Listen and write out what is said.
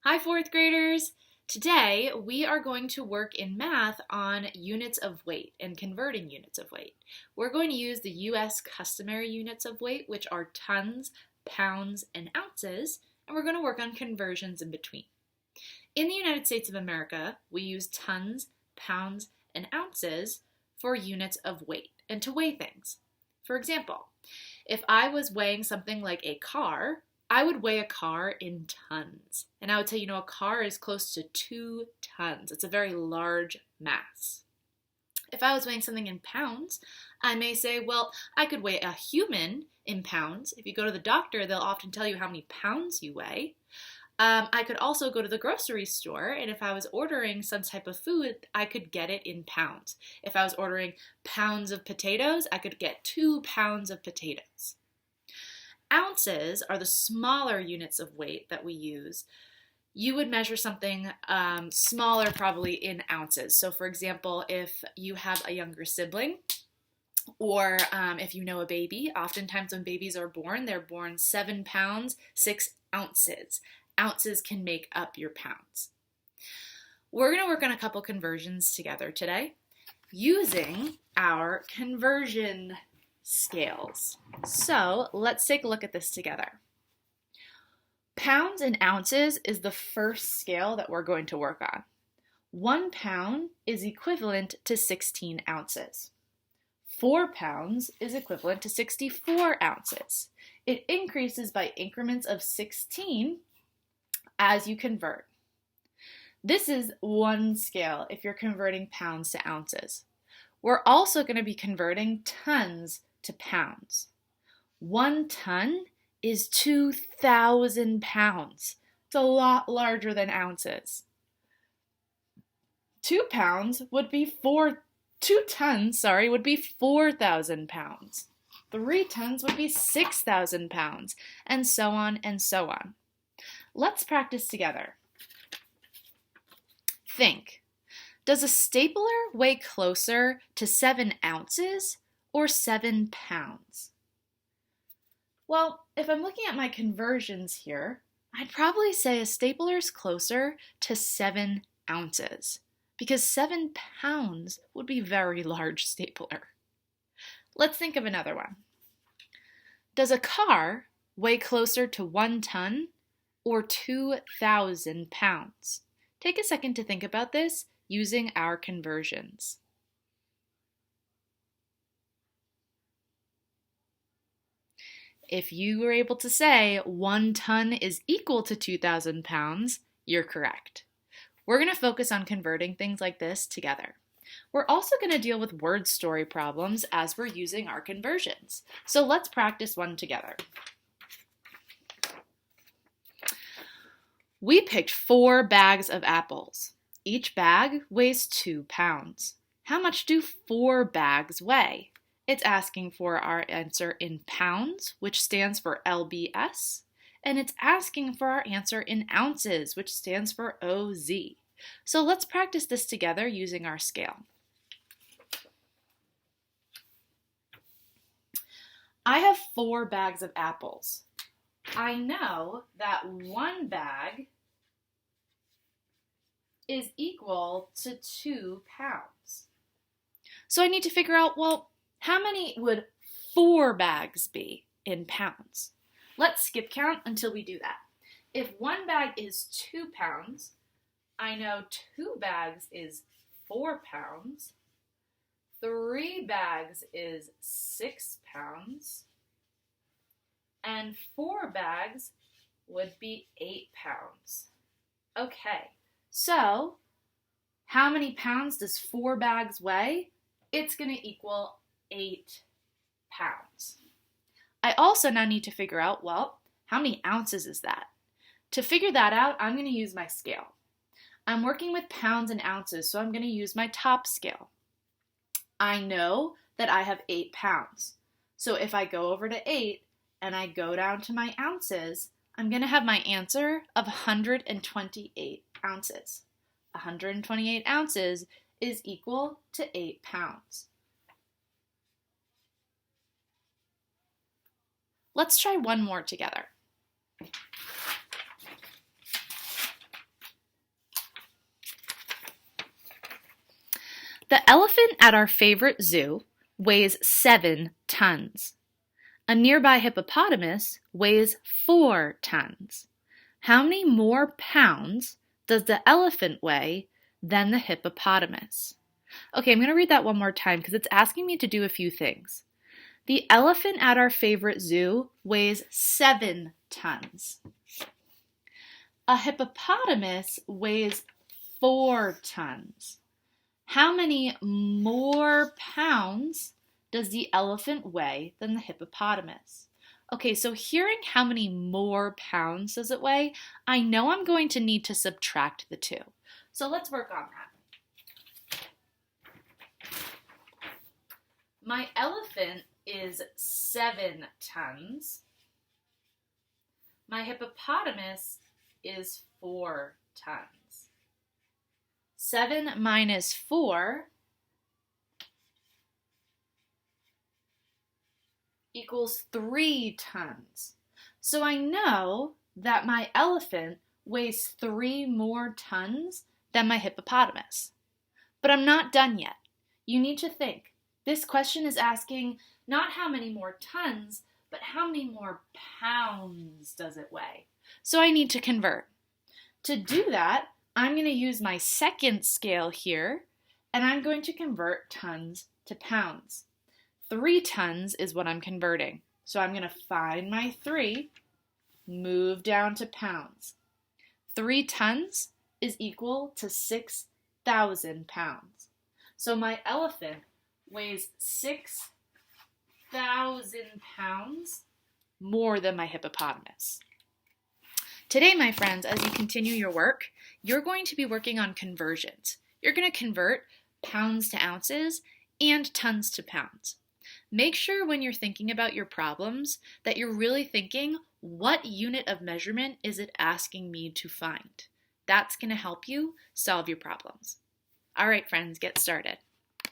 Hi, fourth graders! Today we are going to work in math on units of weight and converting units of weight. We're going to use the US customary units of weight, which are tons, pounds, and ounces, and we're going to work on conversions in between. In the United States of America, we use tons, pounds, and ounces for units of weight and to weigh things. For example, if I was weighing something like a car, I would weigh a car in tons. And I would say, a car is close to 2 tons. It's a very large mass. If I was weighing something in pounds, I may say, well, I could weigh a human in pounds. If you go to the doctor, they'll often tell you how many pounds you weigh. I could also go to the grocery store, and if I was ordering some type of food, I could get it in pounds. If I was ordering pounds of potatoes, I could get 2 pounds of potatoes. Ounces are the smaller units of weight that we use. You would measure something smaller probably in ounces. So for example, if you have a younger sibling, or if you know a baby, oftentimes when babies are born, they're born 7 pounds, 6 ounces. Ounces can make up your pounds. We're going to work on a couple conversions together today using our conversion scales. So let's take a look at this together. Pounds and ounces is the first scale that we're going to work on. 1 pound is equivalent to 16 ounces. 4 pounds is equivalent to 64 ounces. It increases by increments of 16 as you convert. This is one scale if you're converting pounds to ounces. We're also going to be converting tons to pounds. 1 ton is 2,000 pounds. It's a lot larger than ounces. 2 tons would be 4,000 pounds. 3 tons would be 6,000 pounds, and so on and so on. Let's practice together. Think. Does a stapler weigh closer to 7 ounces or 7 pounds? Well, if I'm looking at my conversions here, I'd probably say a stapler is closer to 7 ounces because 7 pounds would be a very large stapler. Let's think of another one. Does a car weigh closer to 1 ton or 2,000 pounds? Take a second to think about this using our conversions. If you were able to say 1 ton is equal to 2,000 pounds, you're correct. We're going to focus on converting things like this together. We're also going to deal with word story problems as we're using our conversions. So let's practice one together. We picked 4 bags of apples. Each bag weighs 2 pounds. How much do 4 bags weigh? It's asking for our answer in pounds, which stands for LBS, and it's asking for our answer in ounces, which stands for OZ. So let's practice this together using our scale. I have 4 bags of apples. I know that 1 bag is equal to 2 pounds. So I need to figure out, well, how many would 4 bags be in pounds? Let's skip count until we do that. If 1 bag is 2 pounds, I know 2 bags is 4 pounds. 3 bags is 6 pounds. And 4 bags would be 8 pounds. Okay, so how many pounds does 4 bags weigh? It's going to equal 8 pounds. I also now need to figure out, well, how many ounces is that? To figure that out, I'm going to use my scale. I'm working with pounds and ounces, so I'm going to use my top scale. I know that I have 8 pounds. So if I go over to 8 and I go down to my ounces, I'm going to have my answer of 128 ounces. 128 ounces is equal to 8 pounds. Let's try one more together. The elephant at our favorite zoo weighs 7 tons. A nearby hippopotamus weighs 4 tons. How many more pounds does the elephant weigh than the hippopotamus? Okay, I'm going to read that one more time because it's asking me to do a few things. The elephant at our favorite zoo weighs 7 tons. A hippopotamus weighs 4 tons. How many more pounds does the elephant weigh than the hippopotamus? Okay, so hearing how many more pounds does it weigh, I know I'm going to need to subtract the two. So let's work on that. My elephant is 7 tons. My hippopotamus is 4 tons. 7 minus 4 equals 3 tons. So I know that my elephant weighs 3 more tons than my hippopotamus. But I'm not done yet. You need to think. This question is asking not how many more tons, but how many more pounds does it weigh? So I need to convert. To do that, I'm going to use my second scale here, and I'm going to convert tons to pounds. 3 tons is what I'm converting. So I'm going to find my 3, move down to pounds. 3 tons is equal to 6,000 pounds. So my elephant weighs 6,000 pounds more than my hippopotamus. Today, my friends, as you continue your work, you're going to be working on conversions. You're going to convert pounds to ounces and tons to pounds. Make sure when you're thinking about your problems that you're really thinking, what unit of measurement is it asking me to find? That's going to help you solve your problems. All right, friends, get started.